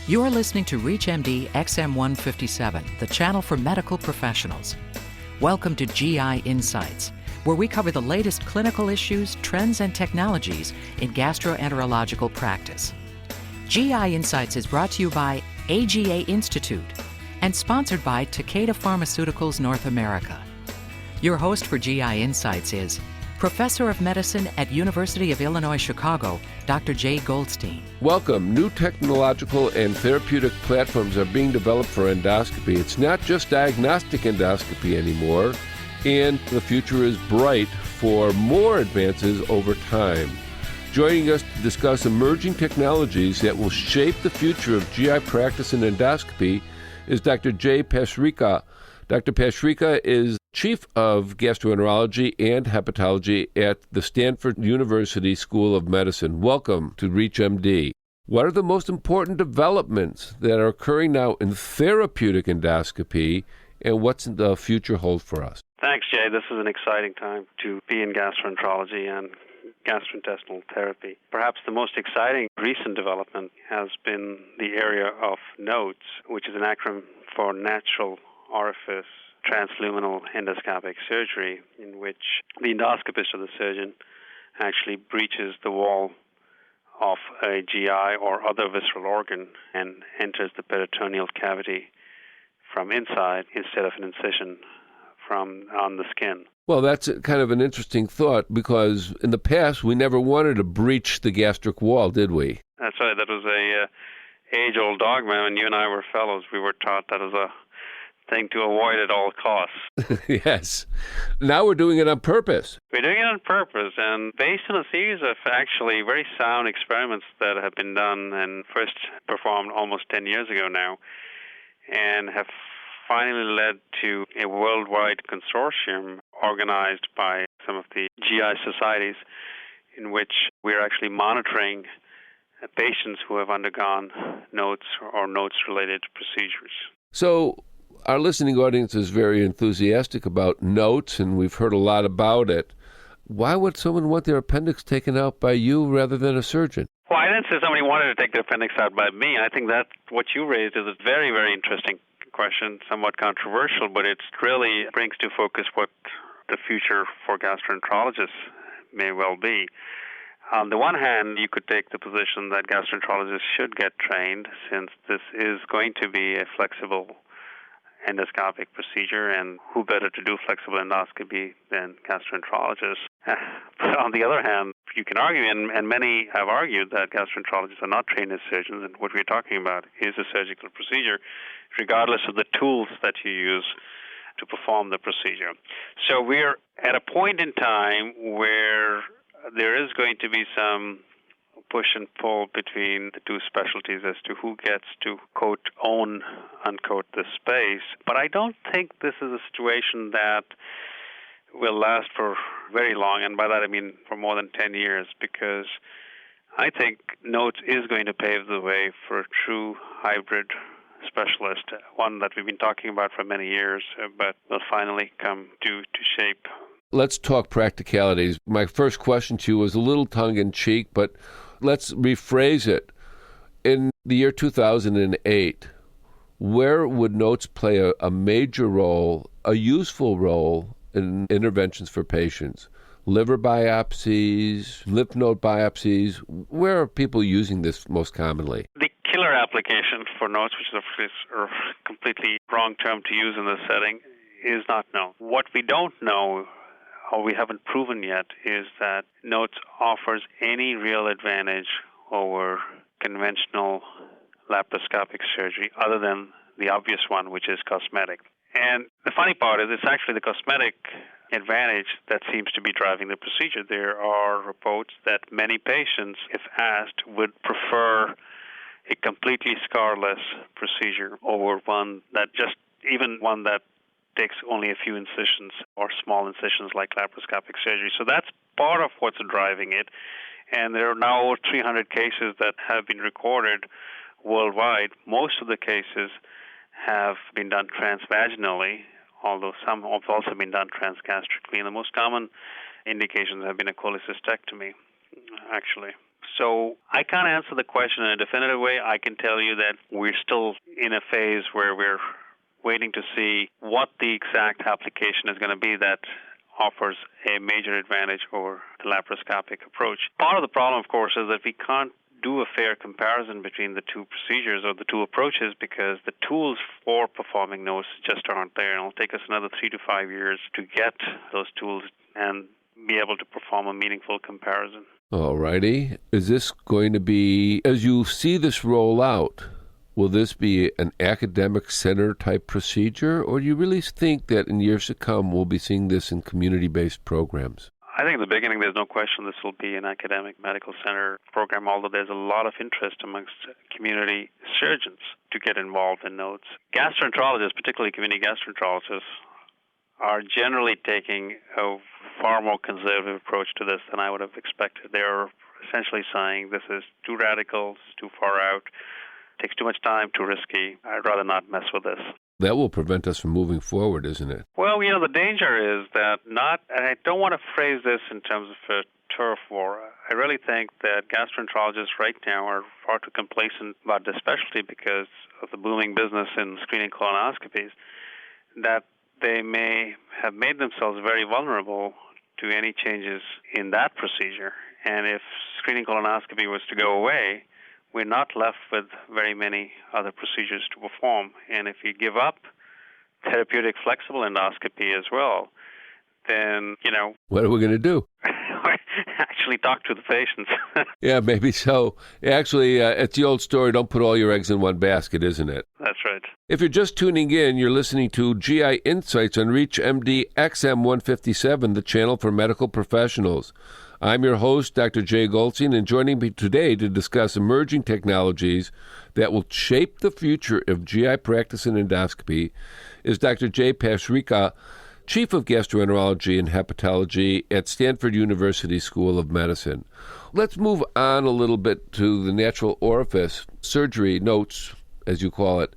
You're listening to ReachMD XM157, the channel for medical professionals. Welcome to GI Insights, where we cover the latest clinical issues, trends, and technologies in gastroenterological practice. GI Insights is brought to you by AGA Institute and sponsored by Takeda Pharmaceuticals North America. Your host for GI Insights is Professor of Medicine at University of Illinois Chicago, Dr. Jay Goldstein. Welcome. New technological and therapeutic platforms are being developed for endoscopy. It's not just diagnostic endoscopy anymore, and the future is bright for more advances over time. Joining us to discuss emerging technologies that will shape the future of GI practice and endoscopy is Dr. Jay Pasricha. Dr. Pasricha is Chief of Gastroenterology and Hepatology at the Stanford University School of Medicine. Welcome to ReachMD. What are the most important developments that are occurring now in therapeutic endoscopy, and what's the future hold for us? Thanks, Jay. This is an exciting time to be in gastroenterology and gastrointestinal therapy. Perhaps the most exciting recent development has been the area of NOTES, which is an acronym for Natural Orifice Transluminal Endoscopic Surgery, in which the endoscopist or the surgeon actually breaches the wall of a GI or other visceral organ and enters the peritoneal cavity from inside instead of an incision from on the skin. Well, that's kind of an interesting thought, because in the past we never wanted to breach the gastric wall, did we? That's right. That was a age-old dogma. When you and I were fellows, we were taught that as a thing to avoid at all costs. Yes. Now we're doing it on purpose. We're doing it on purpose, and based on a series of actually very sound experiments that have been done and first performed almost 10 years ago now, and have finally led to a worldwide consortium organized by some of the GI societies, in which we're actually monitoring patients who have undergone NOTES or NOTES-related procedures. So our listening audience is very enthusiastic about NOTES, and we've heard a lot about it. Why would someone want their appendix taken out by you rather than a surgeon? Well, I didn't say somebody wanted to take their appendix out by me. I think that what you raised is a very, very interesting question, somewhat controversial, but it really brings to focus what the future for gastroenterologists may well be. On the one hand, you could take the position that gastroenterologists should get trained, since this is going to be a flexible endoscopic procedure, and who better to do flexible endoscopy than gastroenterologists. But on the other hand, you can argue, and many have argued, that gastroenterologists are not trained as surgeons, and what we're talking about is a surgical procedure, regardless of the tools that you use to perform the procedure. So we're at a point in time where there is going to be some push and pull between the two specialties as to who gets to, quote, own, unquote, this space. But I don't think this is a situation that will last for very long, and by that I mean for more than 10 years, because I think NOTES is going to pave the way for a true hybrid specialist, one that we've been talking about for many years, but will finally come to shape. Let's talk practicalities. My first question to you was a little tongue-in-cheek, but let's rephrase it. In the year 2008, where would NOTES play a major role, a useful role in interventions for patients? Liver biopsies, lymph node biopsies, where are people using this most commonly? The killer application for NOTES, which is of course a completely wrong term to use in this setting, is not known. What we don't know, or we haven't proven yet, is that NOTES offers any real advantage over conventional laparoscopic surgery, other than the obvious one, which is cosmetic. And the funny part is it's actually the cosmetic advantage that seems to be driving the procedure. There are reports that many patients, if asked, would prefer a completely scarless procedure over one that takes only a few incisions or small incisions like laparoscopic surgery. So that's part of what's driving it. And there are now over 300 cases that have been recorded worldwide. Most of the cases have been done transvaginally, although some have also been done transgastrically. And the most common indications have been a cholecystectomy, actually. So I can't answer the question in a definitive way. I can tell you that we're still in a phase where we're waiting to see what the exact application is going to be that offers a major advantage over the laparoscopic approach. Part of the problem, of course, is that we can't do a fair comparison between the two procedures or the two approaches because the tools for performing those just aren't there. And it'll take us another 3 to 5 years to get those tools and be able to perform a meaningful comparison. All righty. Is this going to be, as you see this roll out, will this be an academic center type procedure, or do you really think that in years to come we'll be seeing this in community-based programs? I think in the beginning there's no question this will be an academic medical center program, although there's a lot of interest amongst community surgeons to get involved in notes. Gastroenterologists, particularly community gastroenterologists, are generally taking a far more conservative approach to this than I would have expected. They're essentially saying this is too radical, it's too far out, takes too much time, too risky. I'd rather not mess with this. That will prevent us from moving forward, isn't it? Well, the danger is that and I don't want to phrase this in terms of a turf war. I really think that gastroenterologists right now are far too complacent about this specialty because of the booming business in screening colonoscopies, that they may have made themselves very vulnerable to any changes in that procedure. And if screening colonoscopy was to go away, we're not left with very many other procedures to perform. And if you give up therapeutic flexible endoscopy as well, then, what are we going to do? Actually talk to the patients. Yeah, maybe so. Actually, it's the old story, don't put all your eggs in one basket, isn't it? That's right. If you're just tuning in, you're listening to GI Insights on ReachMD XM157, the channel for medical professionals. I'm your host, Dr. Jay Goldstein, and joining me today to discuss emerging technologies that will shape the future of GI practice and endoscopy is Dr. Jay Pasricha, Chief of Gastroenterology and Hepatology at Stanford University School of Medicine. Let's move on a little bit to the natural orifice surgery notes, as you call it.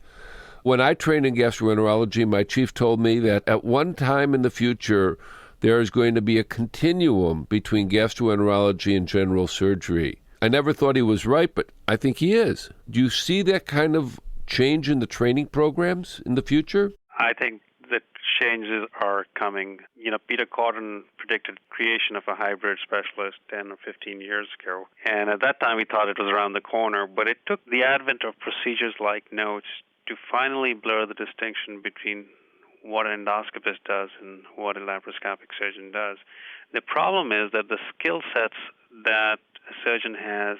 When I trained in gastroenterology, my chief told me that at one time in the future, there is going to be a continuum between gastroenterology and general surgery. I never thought he was right, but I think he is. Do you see that kind of change in the training programs in the future? I think that changes are coming. Peter Cotton predicted creation of a hybrid specialist 10 or 15 years ago. And at that time, we thought it was around the corner. But it took the advent of procedures like notes to finally blur the distinction between what an endoscopist does and what a laparoscopic surgeon does. The problem is that the skill sets that a surgeon has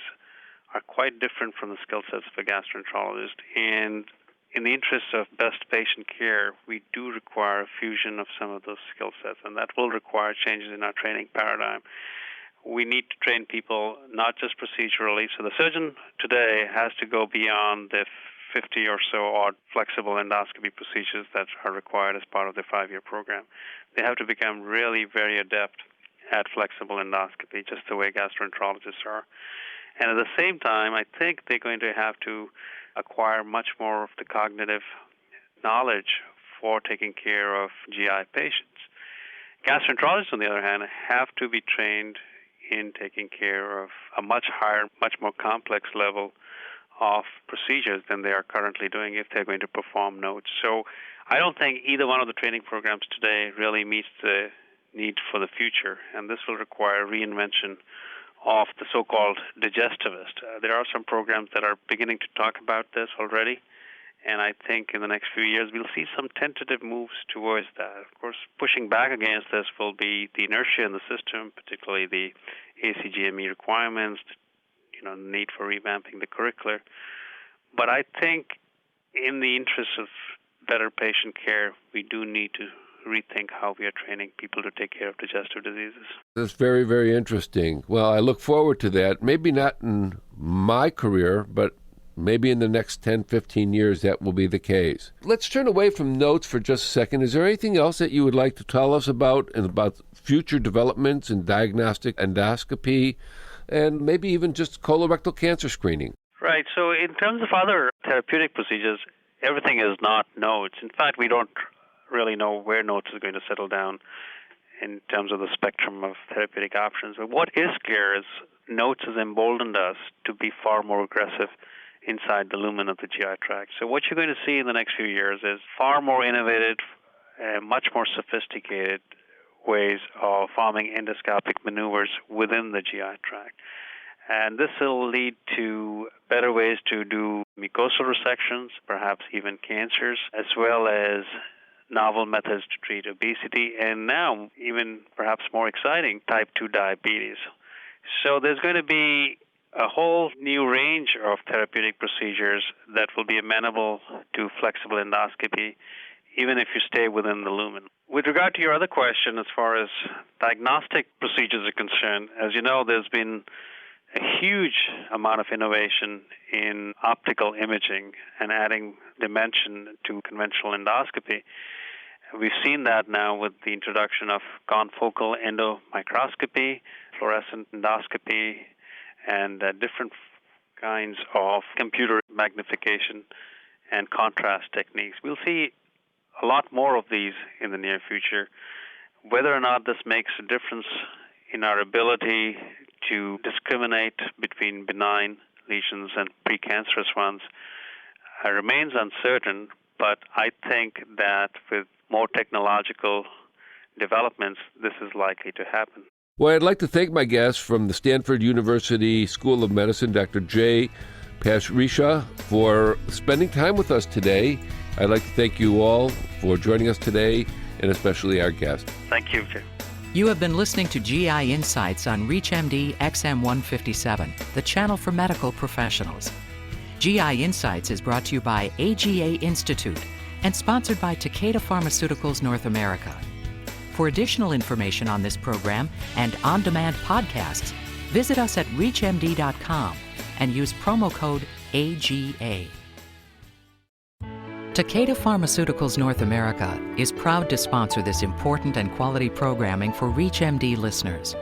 are quite different from the skill sets of a gastroenterologist. And in the interest of best patient care, we do require a fusion of some of those skill sets, and that will require changes in our training paradigm. We need to train people not just procedurally. So the surgeon today has to go beyond the 50 or so odd flexible endoscopy procedures that are required as part of the 5-year program. They have to become really very adept at flexible endoscopy, just the way gastroenterologists are. And at the same time, I think they're going to have to acquire much more of the cognitive knowledge for taking care of GI patients. Gastroenterologists, on the other hand, have to be trained in taking care of a much higher, much more complex level of procedures than they are currently doing if they're going to perform notes. So I don't think either one of the training programs today really meets the need for the future, and this will require reinvention of the so-called digestivist. There are some programs that are beginning to talk about this already, and I think in the next few years we'll see some tentative moves towards that. Of course, pushing back against this will be the inertia in the system, particularly the ACGME requirements, the need for revamping the curricula. But I think in the interest of better patient care, we do need to rethink how we are training people to take care of digestive diseases. That's very, very interesting. Well, I look forward to that. Maybe not in my career, but maybe in the next 10, 15 years that will be the case. Let's turn away from notes for just a second. Is there anything else that you would like to tell us about and about future developments in diagnostic endoscopy and maybe even just colorectal cancer screening? Right. So in terms of other therapeutic procedures, everything is not notes. In fact, we don't really know where notes is going to settle down in terms of the spectrum of therapeutic options. But what is clear is notes has emboldened us to be far more aggressive inside the lumen of the GI tract. So what you're going to see in the next few years is far more innovative, much more sophisticated ways of forming endoscopic maneuvers within the GI tract. And this will lead to better ways to do mucosal resections, perhaps even cancers, as well as novel methods to treat obesity, and now, even perhaps more exciting, type 2 diabetes. So there's going to be a whole new range of therapeutic procedures that will be amenable to flexible endoscopy, even if you stay within the lumen. With regard to your other question, as far as diagnostic procedures are concerned, as you know, there's been a huge amount of innovation in optical imaging and adding dimension to conventional endoscopy. We've seen that now with the introduction of confocal endomicroscopy, fluorescent endoscopy, and different kinds of computer magnification and contrast techniques. We'll see a lot more of these in the near future. Whether or not this makes a difference in our ability to discriminate between benign lesions and precancerous ones remains uncertain, but I think that with more technological developments, this is likely to happen. Well, I'd like to thank my guest from the Stanford University School of Medicine, Dr. Jay Pasricha, for spending time with us today. I'd like to thank you all for joining us today, and especially our guest. Thank you, Jay. You have been listening to GI Insights on ReachMD XM157, the channel for medical professionals. GI Insights is brought to you by AGA Institute and sponsored by Takeda Pharmaceuticals North America. For additional information on this program and on-demand podcasts, visit us at reachmd.com and use promo code AGA. Takeda Pharmaceuticals North America is proud to sponsor this important and quality programming for ReachMD listeners.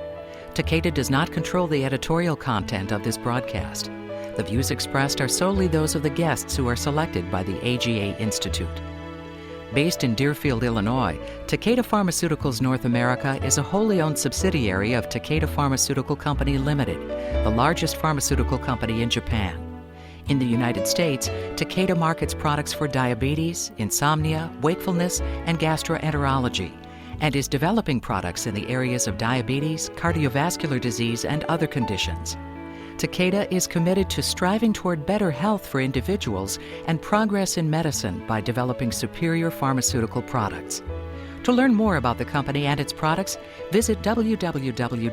Takeda does not control the editorial content of this broadcast. The views expressed are solely those of the guests who are selected by the AGA Institute. Based in Deerfield, Illinois, Takeda Pharmaceuticals North America is a wholly owned subsidiary of Takeda Pharmaceutical Company Limited, the largest pharmaceutical company in Japan. In the United States, Takeda markets products for diabetes, insomnia, wakefulness, and gastroenterology, and is developing products in the areas of diabetes, cardiovascular disease, and other conditions. Takeda is committed to striving toward better health for individuals and progress in medicine by developing superior pharmaceutical products. To learn more about the company and its products, visit www.tpna.com.